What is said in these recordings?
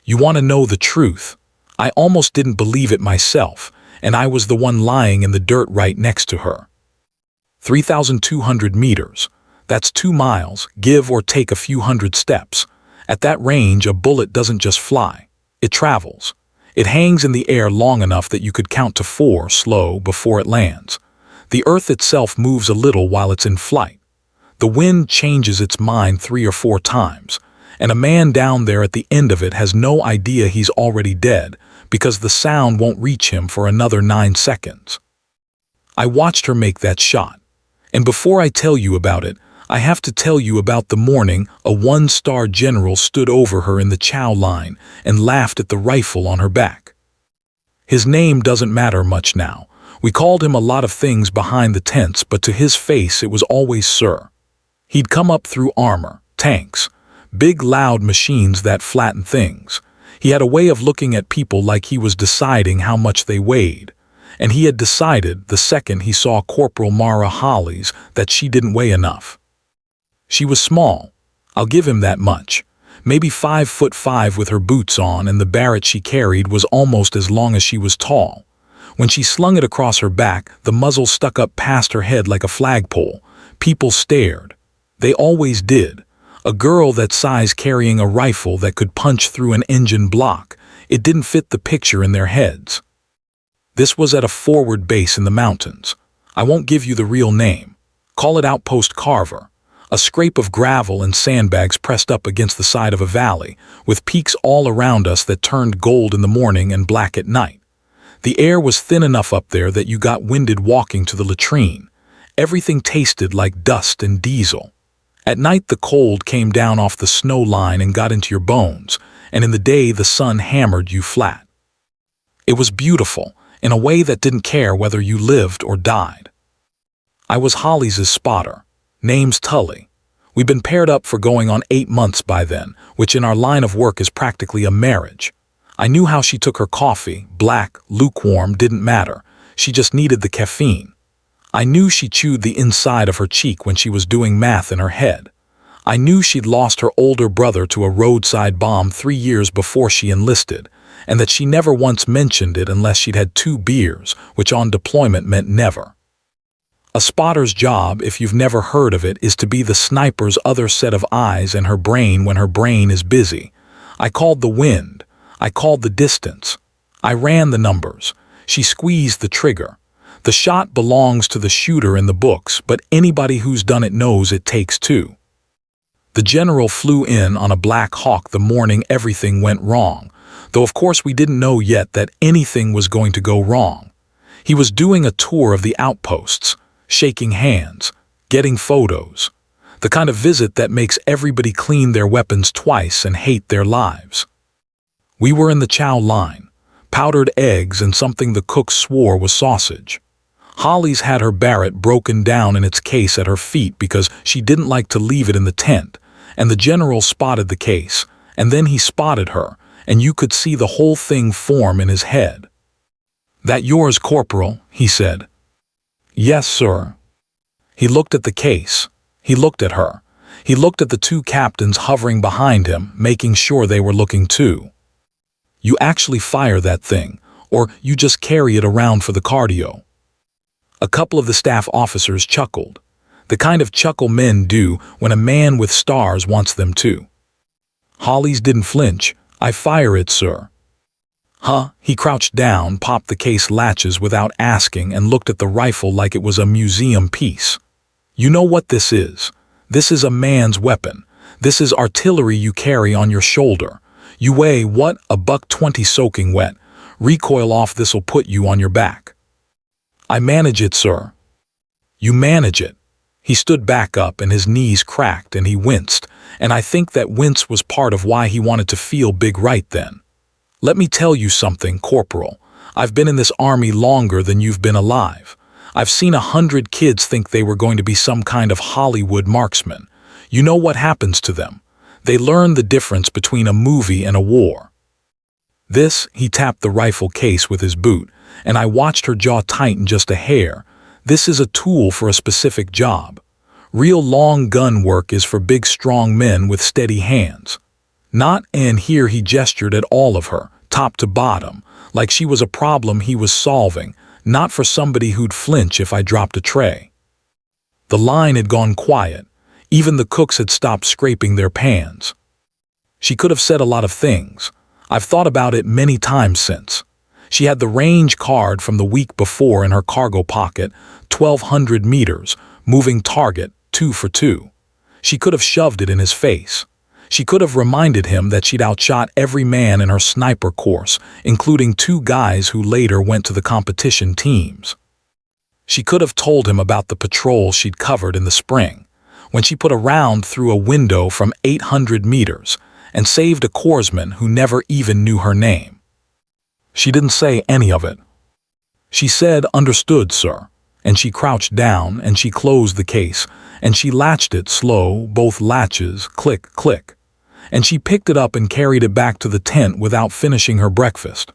You want to know the truth? I almost didn't believe it myself, and I was the one lying in the dirt right next to her. 3,200 meters. That's 2 miles, give or take a few hundred steps. At that range, a bullet doesn't just fly. It travels. It hangs in the air long enough that you could count to 4 slow before it lands. The Earth itself moves a little while it's in flight. The wind changes its mind 3 or 4 times, and a man down there at the end of it has no idea he's already dead because the sound won't reach him for another 9 seconds. I watched her make that shot. And before I tell you about it, I have to tell you about the morning a 1-star general stood over her in the chow line and laughed at the rifle on her back. His name doesn't matter much now. We called him a lot of things behind the tents, but to his face it was always Sir. He'd come up through armor, tanks, big loud machines that flatten things. He had a way of looking at people like he was deciding how much they weighed. And he had decided the second he saw Corporal Mara Hollies that she didn't weigh enough. She was small, I'll give him that much, maybe 5'5" with her boots on, and the Barrett she carried was almost as long as she was tall. When she slung it across her back, the muzzle stuck up past her head like a flagpole. People stared. They always did. A girl that size carrying a rifle that could punch through an engine block. It didn't fit the picture in their heads. This was at a forward base in the mountains. I won't give you the real name. Call it Outpost Carver. A scrape of gravel and sandbags pressed up against the side of a valley, with peaks all around us that turned gold in the morning and black at night. The air was thin enough up there that you got winded walking to the latrine. Everything tasted like dust and diesel. At night the cold came down off the snow line and got into your bones, and in the day the sun hammered you flat. It was beautiful, in a way that didn't care whether you lived or died. I was Hollies' spotter. Name's Tully. We'd been paired up for going on 8 months by then, which in our line of work is practically a marriage. I knew how she took her coffee, black, lukewarm, didn't matter. She just needed the caffeine. I knew she chewed the inside of her cheek when she was doing math in her head. I knew she'd lost her older brother to a roadside bomb 3 years before she enlisted, and that she never once mentioned it unless she'd had 2 beers, which on deployment meant never. A spotter's job, if you've never heard of it, is to be the sniper's other set of eyes in her brain when her brain is busy. I called the wind. I called the distance. I ran the numbers. She squeezed the trigger. The shot belongs to the shooter in the books, but anybody who's done it knows it takes 2. The general flew in on a Black Hawk the morning everything went wrong, though of course we didn't know yet that anything was going to go wrong. He was doing a tour of the outposts, shaking hands, getting photos, the kind of visit that makes everybody clean their weapons twice and hate their lives. We were in the chow line, powdered eggs and something the cook swore was sausage. Hollies had her Barrett broken down in its case at her feet because she didn't like to leave it in the tent, and the general spotted the case, and then he spotted her, and you could see the whole thing form in his head. "That yours, Corporal?" he said. "Yes, sir." He looked at the case. He looked at her. He looked at the 2 captains hovering behind him, making sure they were looking too. "You actually fire that thing, or you just carry it around for the cardio?" A couple of the staff officers chuckled, the kind of chuckle men do when a man with stars wants them to. Hollies didn't flinch. "I fire it, sir." "Huh?" He crouched down, popped the case latches without asking, and looked at the rifle like it was a museum piece. "You know what this is? This is a man's weapon. This is artillery you carry on your shoulder. You weigh, what, a $120 soaking wet. Recoil off this'll put you on your back." "I manage it, sir." "You manage it." He stood back up and his knees cracked and he winced, and I think that wince was part of why he wanted to feel big right then. "Let me tell you something, Corporal. I've been in this army longer than you've been alive. I've seen 100 kids think they were going to be some kind of Hollywood marksman. You know what happens to them? They learn the difference between a movie and a war. This," he tapped the rifle case with his boot, and I watched her jaw tighten just a hair. "This is a tool for a specific job. Real long gun work is for big strong men with steady hands. Not, and here he gestured at all of her, top to bottom, like she was a problem he was solving, not for somebody who'd flinch if I dropped a tray. The line had gone quiet. Even the cooks had stopped scraping their pans. She could have said a lot of things. I've thought about it many times since. She had the range card from the week before in her cargo pocket, 1,200 meters, moving target, 2 for 2. She could have shoved it in his face. She could have reminded him that she'd outshot every man in her sniper course, including 2 guys who later went to the competition teams. She could have told him about the patrol she'd covered in the spring, when she put a round through a window from 800 meters and saved a corpsman who never even knew her name. She didn't say any of it. She said, "Understood, sir," and she crouched down and she closed the case, and she latched it slow, both latches, click, click, and she picked it up and carried it back to the tent without finishing her breakfast.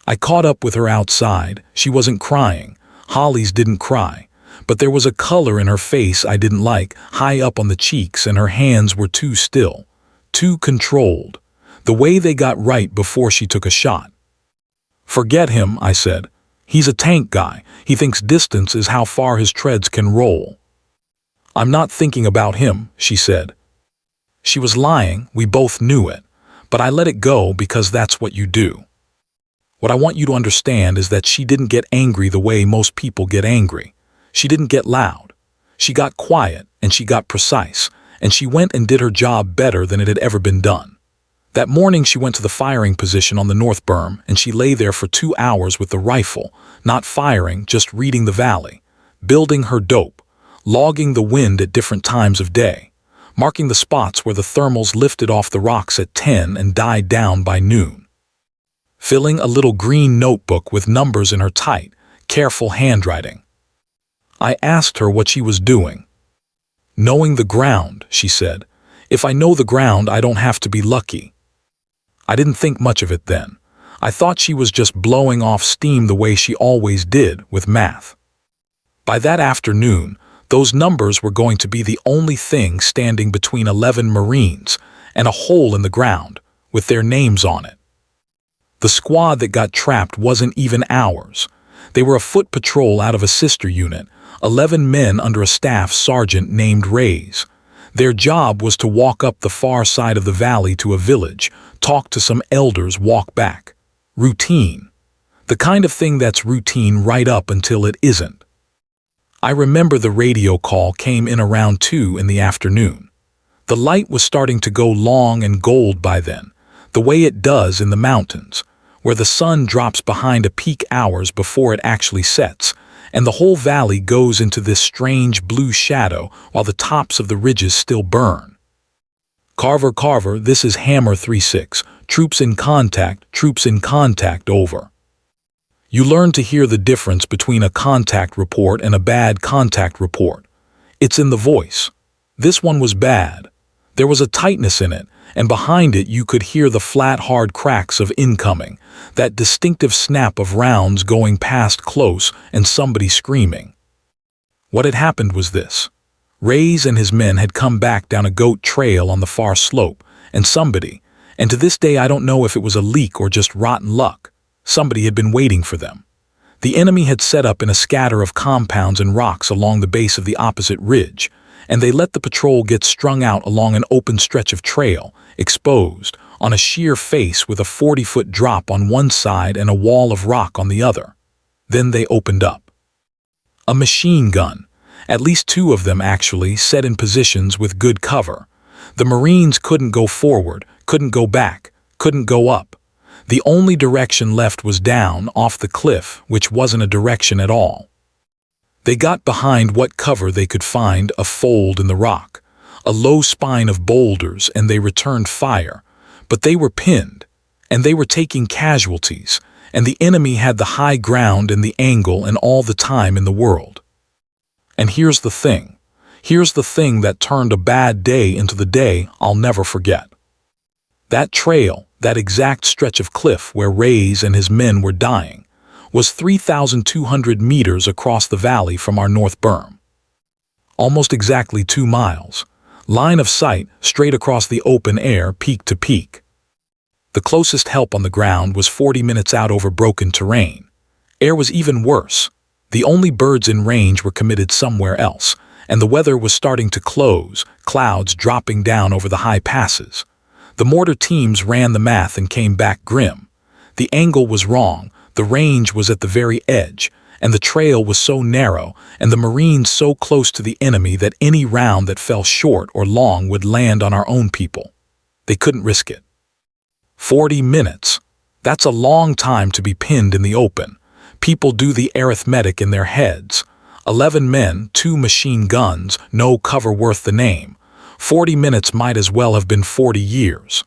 I caught up with her outside. She wasn't crying. Holly's didn't cry, but there was a color in her face I didn't like, high up on the cheeks, and her hands were too still, too controlled, the way they got right before she took a shot. "Forget him," I said. "He's a tank guy. He thinks distance is how far his treads can roll." "I'm not thinking about him," she said. She was lying, we both knew it, but I let it go because that's what you do. What I want you to understand is that she didn't get angry the way most people get angry. She didn't get loud. She got quiet, and she got precise, and she went and did her job better than it had ever been done. That morning she went to the firing position on the North Berm, and she lay there for 2 hours with the rifle, not firing, just reading the valley, building her dope, logging the wind at different times of day, marking the spots where the thermals lifted off the rocks at 10 and died down by noon, filling a little green notebook with numbers in her tight, careful handwriting. I asked her what she was doing. "Knowing the ground," she said. "If I know the ground, I don't have to be lucky." I didn't think much of it then. I thought she was just blowing off steam the way she always did with math. By that afternoon, those numbers were going to be the only thing standing between 11 Marines and a hole in the ground with their names on it. The squad that got trapped wasn't even ours. They were a foot patrol out of a sister unit, 11 men under a staff sergeant named Reyes. Their job was to walk up the far side of the valley to a village, talk to some elders, walk back. Routine. The kind of thing that's routine right up until it isn't. I remember the radio call came in around 2 in the afternoon. The light was starting to go long and gold by then, the way it does in the mountains, where the sun drops behind a peak hours before it actually sets, and the whole valley goes into this strange blue shadow while the tops of the ridges still burn. "Carver, Carver, this is Hammer 3-6. Troops in contact, over." You learn to hear the difference between a contact report and a bad contact report. It's in the voice. This one was bad. There was a tightness in it, and behind it you could hear the flat, hard cracks of incoming, that distinctive snap of rounds going past close and somebody screaming. What had happened was this. Reyes and his men had come back down a goat trail on the far slope, and somebody, and to this day I don't know if it was a leak or just rotten luck, somebody had been waiting for them. The enemy had set up in a scatter of compounds and rocks along the base of the opposite ridge, and they let the patrol get strung out along an open stretch of trail, exposed, on a sheer face with a 40-foot drop on one side and a wall of rock on the other. Then they opened up. A machine gun, at least 2 of them actually, set in positions with good cover. The Marines couldn't go forward, couldn't go back, couldn't go up. The only direction left was down, off the cliff, which wasn't a direction at all. They got behind what cover they could find, a fold in the rock, a low spine of boulders, and they returned fire. But they were pinned, and they were taking casualties, and the enemy had the high ground and the angle and all the time in the world. And here's the thing. Here's the thing that turned a bad day into the day I'll never forget. That trail, that exact stretch of cliff where Reyes and his men were dying, was 3,200 meters across the valley from our North Berm. Almost exactly 2 miles, Line of sight, straight across the open air, peak to peak. The closest help on the ground was 40 minutes out over broken terrain. Air was even worse. The only birds in range were committed somewhere else, and the weather was starting to close, clouds dropping down over the high passes. The mortar teams ran the math and came back grim. The angle was wrong, the range was at the very edge, and the trail was so narrow, and the Marines so close to the enemy that any round that fell short or long would land on our own people. They couldn't risk it. 40 minutes. That's a long time to be pinned in the open. People do the arithmetic in their heads. 11 men, 2 machine guns, no cover worth the name. 40 minutes might as well have been 40 years.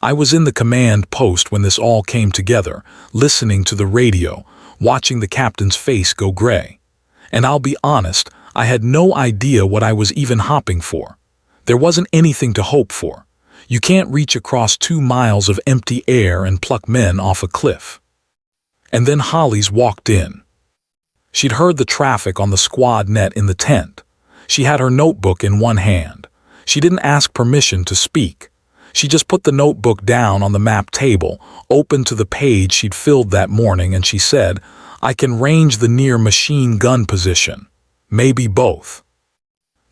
I was in the command post when this all came together, listening to the radio, watching the captain's face go gray. And I'll be honest, I had no idea what I was even hopping for. There wasn't anything to hope for. You can't reach across 2 miles of empty air and pluck men off a cliff. And then Hollies walked in. She'd heard the traffic on the squad net in the tent. She had her notebook in one hand. She didn't ask permission to speak. She just put the notebook down on the map table, opened to the page she'd filled that morning, and she said, "I can range the near machine gun position. Maybe both."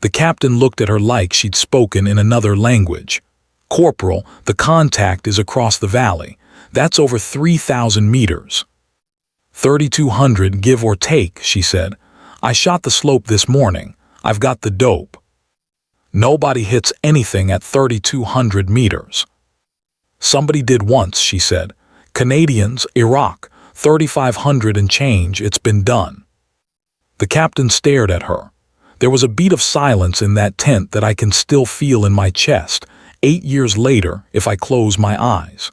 The captain looked at her like she'd spoken in another language. "Corporal, the contact is across the valley. That's over 3,000 meters. 3,200 give or take," she said. "I shot the slope this morning. I've got the dope. Nobody hits anything at 3,200 meters. Somebody did once," she said. "Canadians, Iraq, 3,500 and change, it's been done." The captain stared at her. There was a beat of silence in that tent that I can still feel in my chest, 8 years later, if I close my eyes.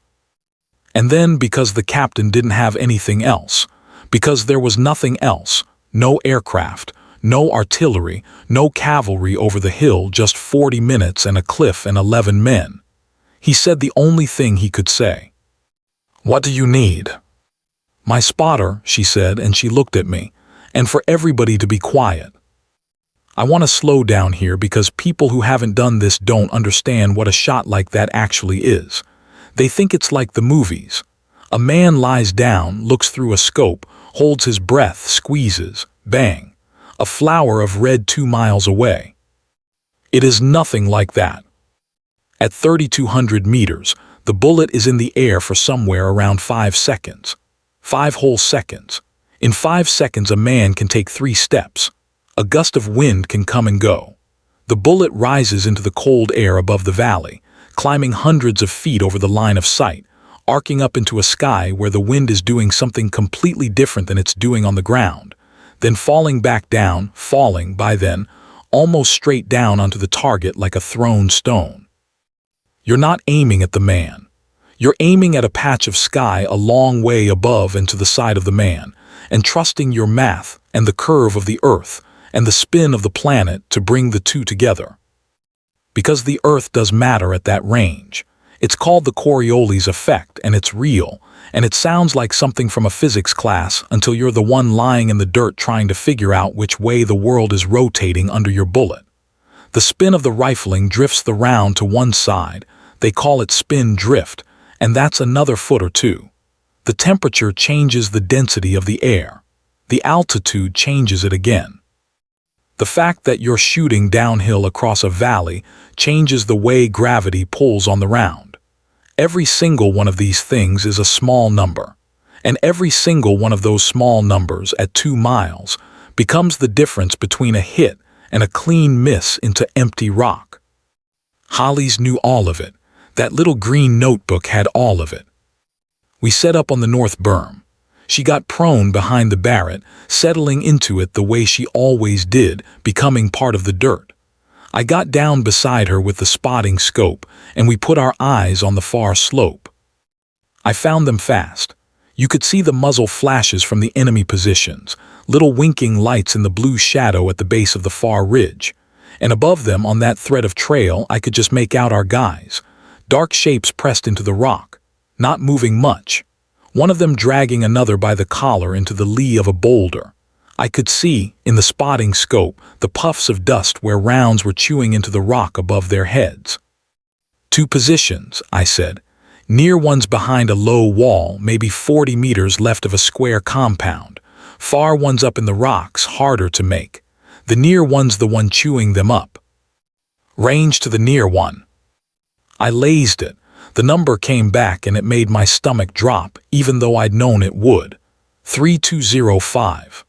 And then, because the captain didn't have anything else, because there was nothing else, no aircraft, no artillery, no cavalry over the hill, just 40 minutes and a cliff and 11 men, he said the only thing he could say. "What do you need?" "My spotter," she said, and she looked at me, "and for everybody to be quiet. I want to slow down here because people who haven't done this don't understand what a shot like that actually is. They think it's like the movies. A man lies down, looks through a scope, holds his breath, squeezes, bang. A flower of red 2 miles away. It is nothing like that. At 3,200 meters, the bullet is in the air for somewhere around 5 seconds. 5 whole seconds. In 5 seconds, a man can take 3 steps. A gust of wind can come and go. The bullet rises into the cold air above the valley, climbing hundreds of feet over the line of sight, arcing up into a sky where the wind is doing something completely different than it's doing on the ground, then falling back down, falling, by then, almost straight down onto the target like a thrown stone. You're not aiming at the man. You're aiming at a patch of sky a long way above and to the side of the man, and trusting your math and the curve of the Earth and the spin of the planet to bring the two together. Because the Earth does matter at that range. It's called the Coriolis effect, and it's real, and it sounds like something from a physics class until you're the one lying in the dirt trying to figure out which way the world is rotating under your bullet. The spin of the rifling drifts the round to one side. They call it spin drift, and that's another foot or two. The temperature changes the density of the air. The altitude changes it again. The fact that you're shooting downhill across a valley changes the way gravity pulls on the round. Every single one of these things is a small number, and every single one of those small numbers at 2 miles becomes the difference between a hit and a clean miss into empty rock. Hollies knew all of it. That little green notebook had all of it. We set up on the north berm. She got prone behind the Barrett, settling into it the way she always did, becoming part of the dirt. I got down beside her with the spotting scope, and we put our eyes on the far slope. I found them fast. You could see the muzzle flashes from the enemy positions, little winking lights in the blue shadow at the base of the far ridge. And above them, on that thread of trail, I could just make out our guys. Dark shapes pressed into the rock, not moving much. One of them dragging another by the collar into the lee of a boulder. I could see, in the spotting scope, the puffs of dust where rounds were chewing into the rock above their heads. 2 positions, I said. Near ones behind a low wall, maybe 40 meters left of a square compound. Far ones up in the rocks, harder to make. The near one's the one chewing them up. Range to the near one. I lazed it. The number came back and it made my stomach drop, even though I'd known it would. 3205.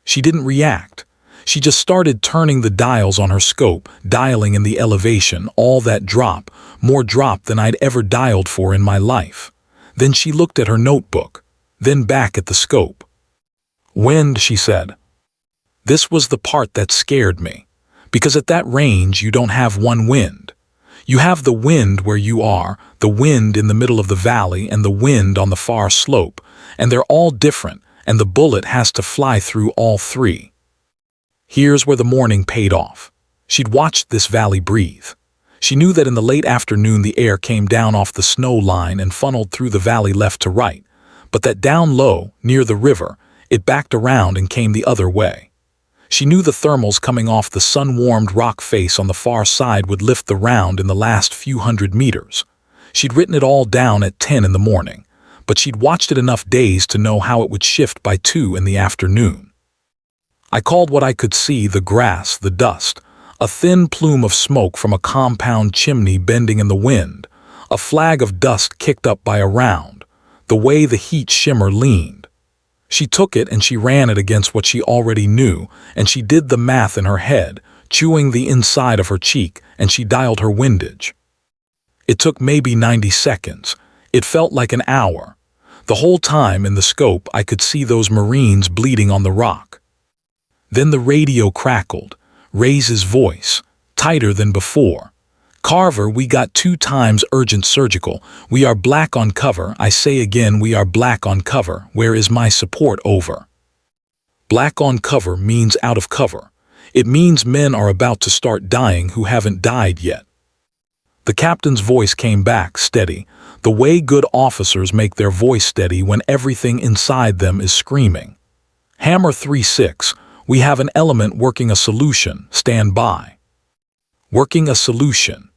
She didn't react. She just started turning the dials on her scope, dialing in the elevation, all that drop, more drop than I'd ever dialed for in my life. Then she looked at her notebook, then back at the scope. Wind, she said. This was the part that scared me, because at that range you don't have one wind. You have the wind where you are, the wind in the middle of the valley, and the wind on the far slope, and they're all different, and the bullet has to fly through all 3. Here's where the morning paid off. She'd watched this valley breathe. She knew that in the late afternoon the air came down off the snow line and funneled through the valley left to right, but that down low, near the river, it backed around and came the other way. She knew the thermals coming off the sun-warmed rock face on the far side would lift the round in the last few hundred meters. She'd written it all down at 10 in the morning, but she'd watched it enough days to know how it would shift by 2 in the afternoon. I called what I could see the grass, the dust, a thin plume of smoke from a compound chimney bending in the wind, a flag of dust kicked up by a round, the way the heat shimmer leaned. She took it and she ran it against what she already knew, and she did the math in her head, chewing the inside of her cheek, and she dialed her windage. It took maybe 90 seconds. It felt like an hour. The whole time in the scope I could see those Marines bleeding on the rock. Then the radio crackled, Ray's voice, tighter than before. Carver, we got 2 times urgent surgical. We are black on cover. I say again, we are black on cover. Where is my support? Over. Black on cover means out of cover. It means men are about to start dying who haven't died yet. The captain's voice came back, steady, the way good officers make their voice steady when everything inside them is screaming. Hammer 3-6, we have an element working a solution. Stand by. Working a solution.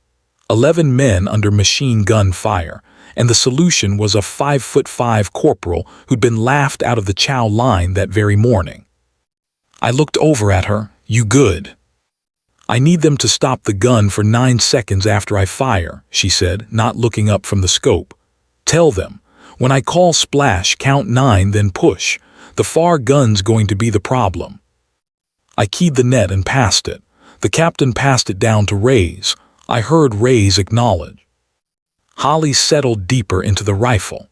11 men under machine gun fire, and the solution was a 5'5" corporal who'd been laughed out of the chow line that very morning. I looked over at her. You good? I need them to stop the gun for 9 seconds after I fire, she said, not looking up from the scope. Tell them, when I call splash, count 9, then push. The far gun's going to be the problem. I keyed the net and passed it. The captain passed it down to Ray's. I heard Ray's acknowledge. Holly settled deeper into the rifle.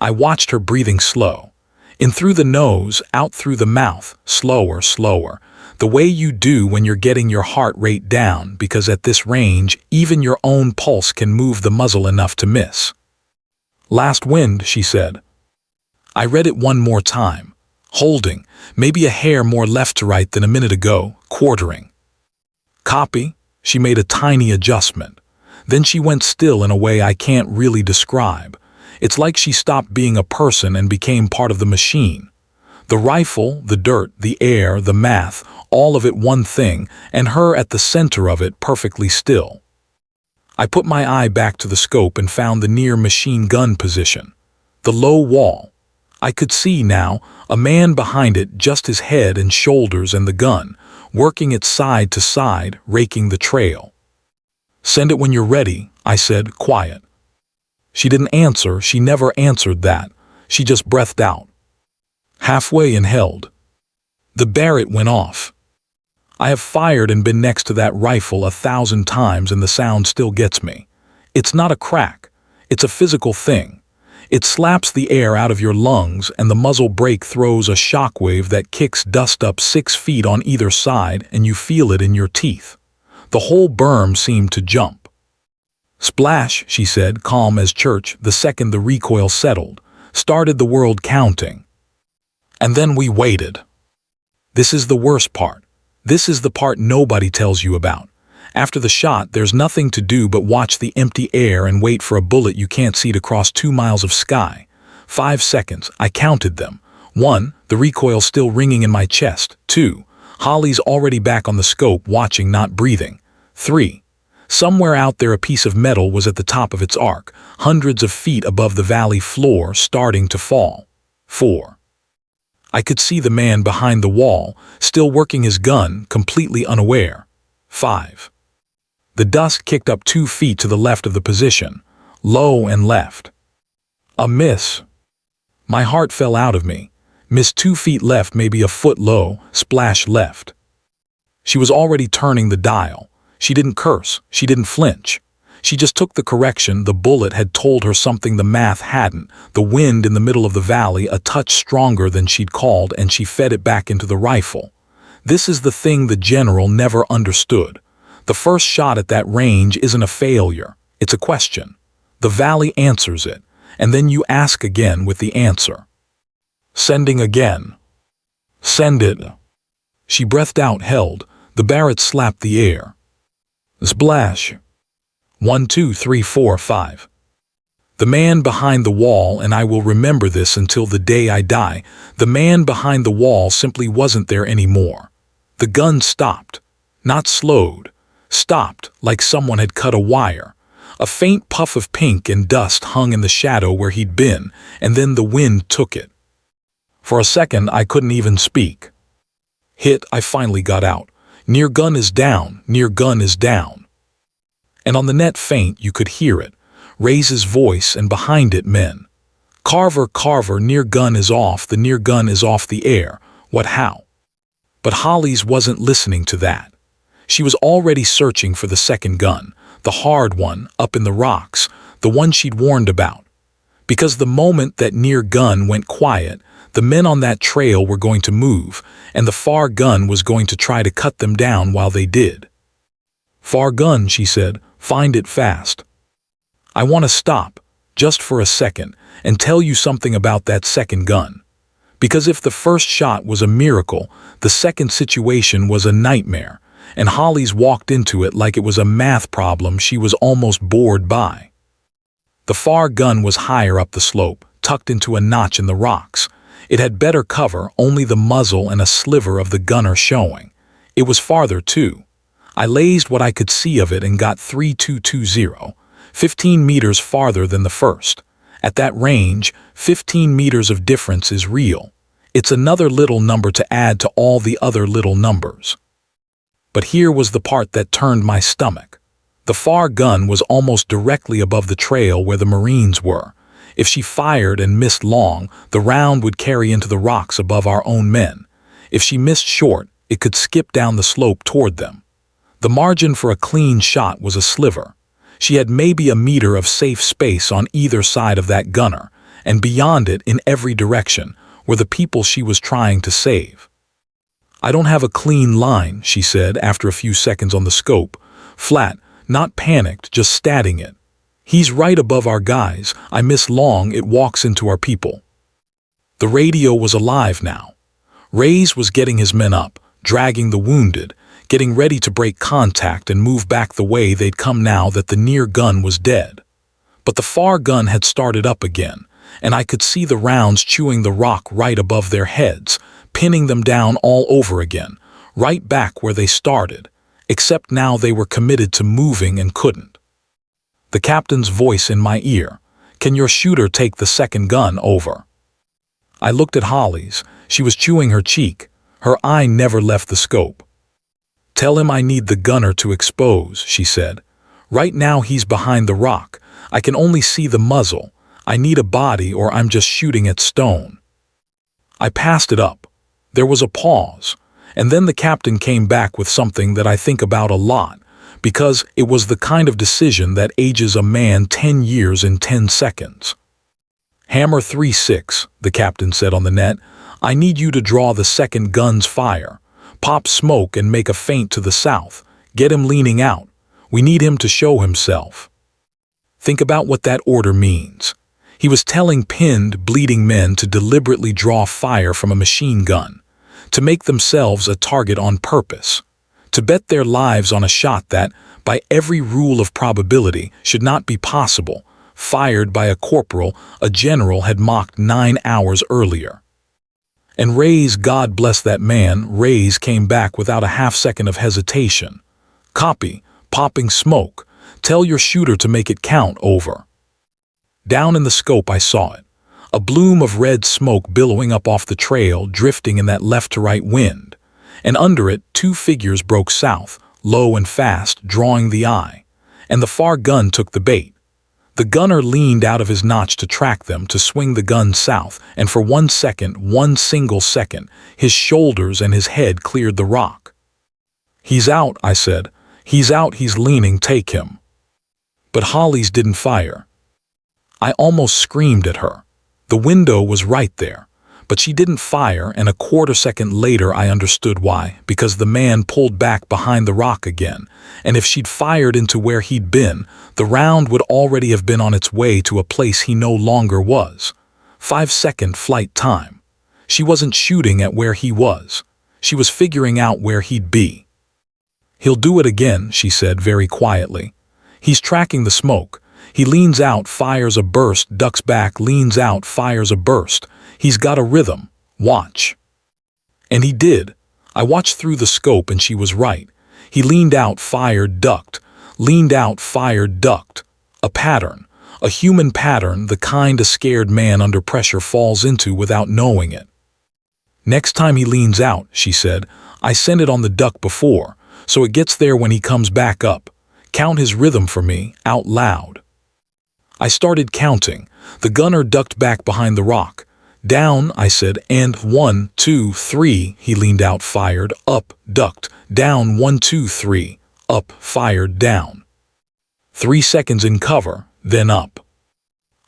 I watched her breathing slow. In through the nose, out through the mouth, slower, slower. The way you do when you're getting your heart rate down, because at this range, even your own pulse can move the muzzle enough to miss. Last wind, she said. I read it one more time. Holding, maybe a hair more left to right than a minute ago, quartering. Copy. She made a tiny adjustment. Then she went still in a way I can't really describe. It's like she stopped being a person and became part of the machine. The rifle, the dirt, the air, the math, all of it one thing, and her at the center of it perfectly still. I put my eye back to the scope and found the near machine gun position. The low wall. I could see now, a man behind it, just his head and shoulders and the gun, working it side to side, raking the trail. Send it when you're ready, I said, quiet. She didn't answer. She never answered that. She just breathed out. Halfway and held. The Barrett went off. I have fired and been next to that rifle 1,000 times and the sound still gets me. It's not a crack. It's a physical thing. It slaps the air out of your lungs and the muzzle brake throws a shockwave that kicks dust up 6 feet on either side and you feel it in your teeth. The whole berm seemed to jump. Splash, she said, calm as church, the second the recoil settled, started the world counting. And then we waited. This is the worst part. This is the part nobody tells you about. After the shot, there's nothing to do but watch the empty air and wait for a bullet you can't see to cross 2 miles of sky. 5 seconds, I counted them. 1, the recoil still ringing in my chest. 2. Holly's already back on the scope, watching, not breathing. 3. Somewhere out there a piece of metal was at the top of its arc, hundreds of feet above the valley floor, starting to fall. 4. I could see the man behind the wall, still working his gun, completely unaware. 5. The dust kicked up 2 feet to the left of the position, low and left. A miss. My heart fell out of me. Missed 2 feet left, maybe a foot low, splash left. She was already turning the dial. She didn't curse, she didn't flinch. She just took the correction. The bullet had told her something the math hadn't. The wind in the middle of the valley, a touch stronger than she'd called, and she fed it back into the rifle. This is the thing the general never understood. The first shot at that range isn't a failure, it's a question. The valley answers it, and then you ask again with the answer. Sending again. Send it. She breathed out, held. The Barrett slapped the air. Splash. 1, 2, 3, 4, 5. The man behind the wall, and I will remember this until the day I die, the man behind the wall simply wasn't there anymore. The gun stopped. Not slowed. Stopped, like someone had cut a wire. A faint puff of pink and dust hung in the shadow where he'd been, and then the wind took it. For a second, I couldn't even speak. Hit, I finally got out. Near gun is down, near gun is down. And on the net faint, you could hear it. Ray's voice, and behind it men. Carver, Carver, near gun is off, the near gun is off the air. What, how? But Holly's wasn't listening to that. She was already searching for the second gun, the hard one, up in the rocks, the one she'd warned about. Because the moment that near gun went quiet, the men on that trail were going to move, and the far gun was going to try to cut them down while they did. Far gun, she said, find it fast. I want to stop, just for a second, and tell you something about that second gun. Because if the first shot was a miracle, the second situation was a nightmare, and Holly's walked into it like it was a math problem she was almost bored by. The far gun was higher up the slope, tucked into a notch in the rocks. It had better cover, only the muzzle and a sliver of the gunner showing. It was farther, too. I lased what I could see of it and got 3220, 15 meters farther than the first. At that range, 15 meters of difference is real. It's another little number to add to all the other little numbers. But here was the part that turned my stomach. The far gun was almost directly above the trail where the Marines were. If she fired and missed long, the round would carry into the rocks above our own men. If she missed short, it could skip down the slope toward them. The margin for a clean shot was a sliver. She had maybe a meter of safe space on either side of that gunner, and beyond it, in every direction, were the people she was trying to save. I don't have a clean line, she said after a few seconds on the scope. Flat, not panicked, just statting it. He's right above our guys. I miss long, it walks into our people. The radio was alive now. Ray's was getting his men up, dragging the wounded, getting ready to break contact and move back the way they'd come now that the near gun was dead. But the far gun had started up again, and I could see the rounds chewing the rock right above their heads, pinning them down all over again, right back where they started, except now they were committed to moving and couldn't. The captain's voice in my ear, "Can your shooter take the second gun over?" I looked at Holly's. She was chewing her cheek. Her eye never left the scope. "Tell him I need the gunner to expose," she said. "Right now he's behind the rock. I can only see the muzzle. I need a body or I'm just shooting at stone." I passed it up. There was a pause, and then the captain came back with something that I think about a lot, because it was the kind of decision that ages a man 10 years in 10 seconds. "Hammer 3-6, the captain said on the net. "I need you to draw the second gun's fire. Pop smoke and make a feint to the south. Get him leaning out. We need him to show himself." Think about what that order means. He was telling pinned, bleeding men to deliberately draw fire from a machine gun, to make themselves a target on purpose, to bet their lives on a shot that, by every rule of probability, should not be possible, fired by a corporal a general had mocked 9 hours earlier. And Ray's, God bless that man, Ray's came back without a half-second of hesitation. Copy, popping smoke. Tell your shooter to make it count, over. Down in the scope I saw it. A bloom of red smoke billowing up off the trail, drifting in that left-to-right wind. And under it, two figures broke south, low and fast, drawing the eye. And the far gun took the bait. The gunner leaned out of his notch to track them, to swing the gun south, and for 1 second, one single second, his shoulders and his head cleared the rock. "He's out," I said. "He's out, he's leaning, take him." But Hollies didn't fire. I almost screamed at her. The window was right there. But she didn't fire, and a quarter second later I understood why, because the man pulled back behind the rock again, and if she'd fired into where he'd been, the round would already have been on its way to a place he no longer was. 5-second flight time. She wasn't shooting at where he was. She was figuring out where he'd be. "He'll do it again," she said very quietly. "He's tracking the smoke. He leans out, fires a burst, ducks back, leans out, fires a burst. He's got a rhythm. Watch." And he did. I watched through the scope and she was right. He leaned out, fired, ducked. Leaned out, fired, ducked. A pattern. A human pattern, the kind a scared man under pressure falls into without knowing it. "Next time he leans out," she said, "I sent it on the duck before, so it gets there when he comes back up. Count his rhythm for me, out loud." I started counting. The gunner ducked back behind the rock. "Down," I said, and 1, 2, 3, he leaned out, fired, up, ducked, down, 1, 2, 3, up, fired, down. 3 seconds in cover, then up.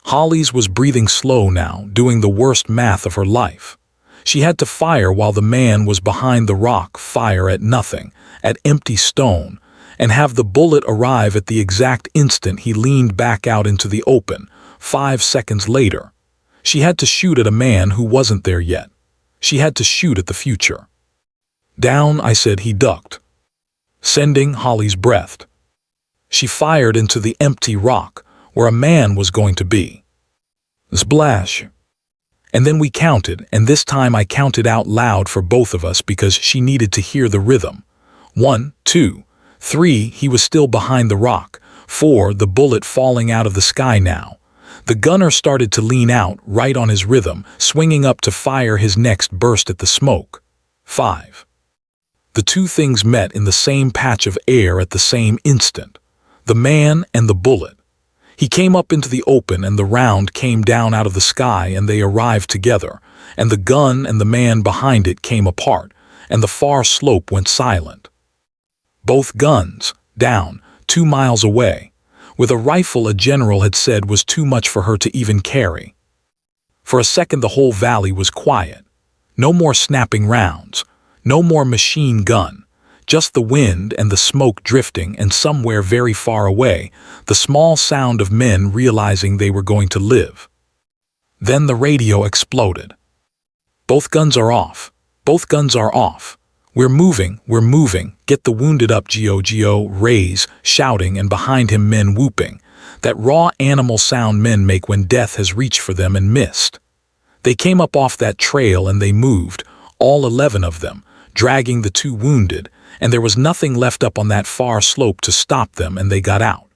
Hollies was breathing slow now, doing the worst math of her life. She had to fire while the man was behind the rock, fire at nothing, at empty stone, and have the bullet arrive at the exact instant he leaned back out into the open, 5 seconds later. She had to shoot at a man who wasn't there yet. She had to shoot at the future. "Down," I said. He ducked. Sending, Hollies breathed. She fired into the empty rock, where a man was going to be. Splash. And then we counted, and this time I counted out loud for both of us because she needed to hear the rhythm. 1, 2, 3, he was still behind the rock. 4, the bullet falling out of the sky now. The gunner started to lean out, right on his rhythm, swinging up to fire his next burst at the smoke. 5. The two things met in the same patch of air at the same instant. The man and the bullet. He came up into the open and the round came down out of the sky and they arrived together, and the gun and the man behind it came apart, and the far slope went silent. Both guns, down, 2 miles away, with a rifle a general had said was too much for her to even carry. For a second the whole valley was quiet. No more snapping rounds, no more machine gun, just the wind and the smoke drifting, and somewhere very far away, the small sound of men realizing they were going to live. Then the radio exploded. "Both guns are off. Both guns are off. We're moving, get the wounded up, Go, Rays, shouting, and behind him men whooping, that raw animal sound men make when death has reached for them and missed. They came up off that trail and they moved, all 11 of them, dragging the 2 wounded, and there was nothing left up on that far slope to stop them, and they got out.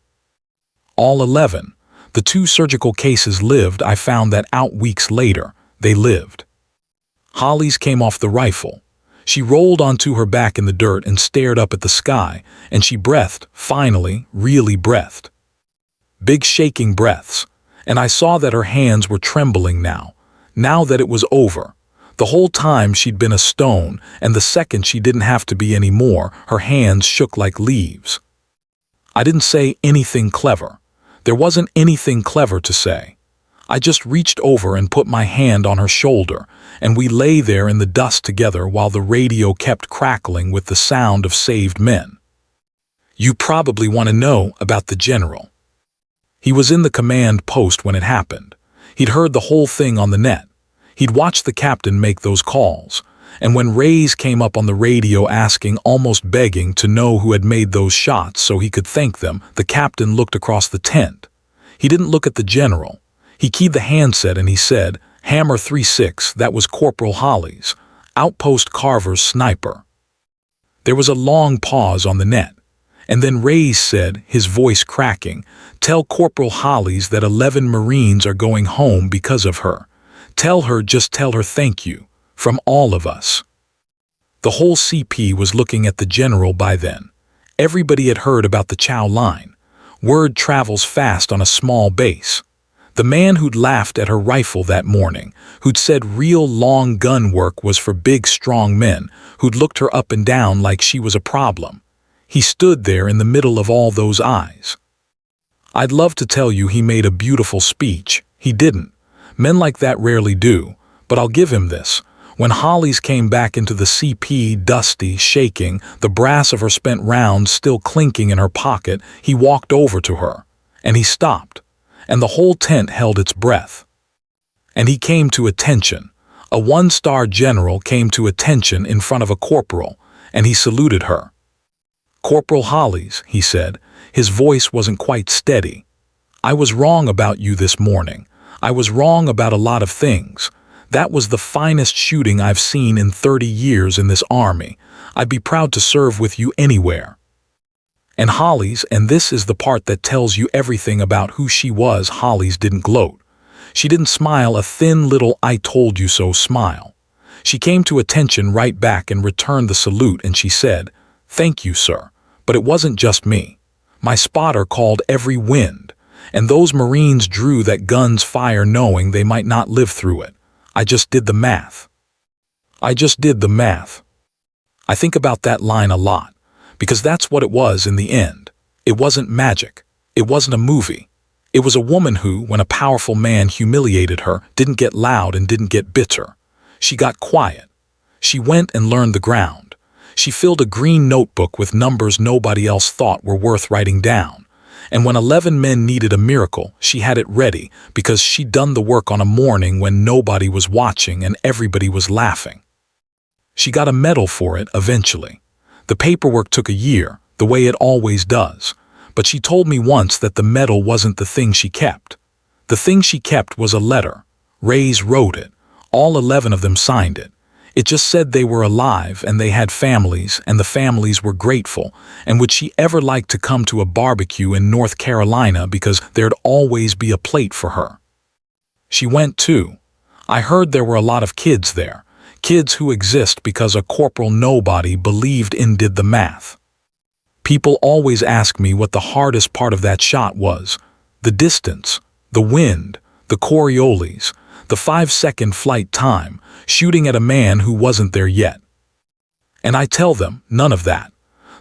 All 11. The 2 surgical cases lived. I found that out weeks later. They lived. Hollies came off the rifle. She rolled onto her back in the dirt and stared up at the sky, and she breathed, finally, really breathed. Big shaking breaths, and I saw that her hands were trembling now that it was over. The whole time she'd been a stone, and the second she didn't have to be anymore, her hands shook like leaves. I didn't say anything clever. There wasn't anything clever to say. I just reached over and put my hand on her shoulder, and we lay there in the dust together while the radio kept crackling with the sound of saved men. You probably want to know about the general. He was in the command post when it happened. He'd heard the whole thing on the net. He'd watched the captain make those calls, and when Rays came up on the radio asking, almost begging, to know who had made those shots so he could thank them, the captain looked across the tent. He didn't look at the general. He keyed the handset and he said, Hammer 3-6, that was Corporal Holly's, Outpost Carver's sniper. There was a long pause on the net, and then Ray's said, his voice cracking, "Tell Corporal Holly's that 11 Marines are going home because of her. Just tell her thank you, from all of us." The whole CP was looking at the general by then. Everybody had heard about the Chow line. Word travels fast on a small base. The man who'd laughed at her rifle that morning, who'd said real long gun work was for big strong men, who'd looked her up and down like she was a problem. He stood there in the middle of all those eyes. I'd love to tell you he made a beautiful speech. He didn't. Men like that rarely do, but I'll give him this. When Holly's came back into the CP, dusty, shaking, the brass of her spent rounds still clinking in her pocket, he walked over to her, and he stopped, and the whole tent held its breath. And he came to attention. A one-star general came to attention in front of a corporal, and he saluted her. "Corporal Holly's," he said. His voice wasn't quite steady. "I was wrong about you this morning. I was wrong about a lot of things. That was the finest shooting I've seen in 30 years in this army. I'd be proud to serve with you anywhere." And Holly's, and this is the part that tells you everything about who she was, Holly's didn't gloat. She didn't smile a thin little "I told you so" smile. She came to attention right back and returned the salute, and she said, "Thank you, sir, but it wasn't just me. My spotter called every wind, and those Marines drew that guns fire knowing they might not live through it. I just did the math. I just did the math." I think about that line a lot, because that's what it was in the end. It wasn't magic. It wasn't a movie. It was a woman who, when a powerful man humiliated her, didn't get loud and didn't get bitter. She got quiet. She went and learned the ground. She filled a green notebook with numbers nobody else thought were worth writing down. And when 11 men needed a miracle, she had it ready because she'd done the work on a morning when nobody was watching and everybody was laughing. She got a medal for it eventually. The paperwork took a year, the way it always does. But she told me once that the medal wasn't the thing she kept. The thing she kept was a letter. Rays wrote it. All 11 of them signed it. It just said they were alive and they had families and the families were grateful, and would she ever like to come to a barbecue in North Carolina because there'd always be a plate for her. She went too. I heard there were a lot of kids there, kids who exist because a Corporal Nobody believed in did the math. People always ask me what the hardest part of that shot was. The distance, the wind, the Coriolis, the 5-second flight time, shooting at a man who wasn't there yet. And I tell them, none of that.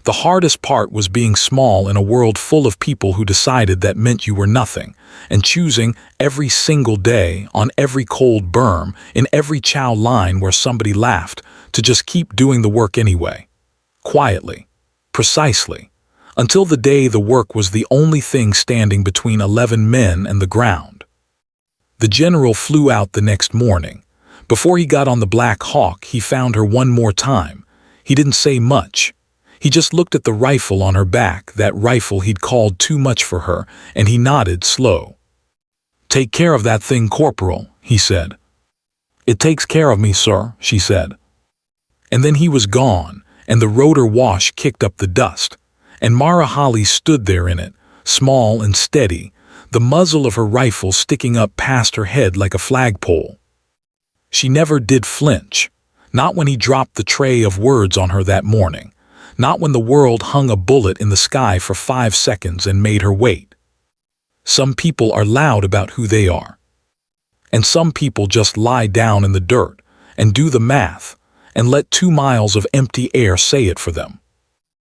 The hardest part was being small in a world full of people who decided that meant you were nothing, and choosing every single day, on every cold berm, in every Chow line where somebody laughed, to just keep doing the work anyway. Quietly. Precisely. Until the day the work was the only thing standing between 11 men and the ground. The general flew out the next morning. Before he got on the Black Hawk, he found her one more time. He didn't say much. He just looked at the rifle on her back, that rifle he'd called too much for her, and he nodded slow. "Take care of that thing, Corporal," he said. "It takes care of me, sir," she said. And then he was gone, and the rotor wash kicked up the dust, and Mara Holly stood there in it, small and steady, the muzzle of her rifle sticking up past her head like a flagpole. She never did flinch, not when he dropped the tray of words on her that morning, not when the world hung a bullet in the sky for 5 seconds and made her wait. Some people are loud about who they are. And some people just lie down in the dirt and do the math and let 2 miles of empty air say it for them.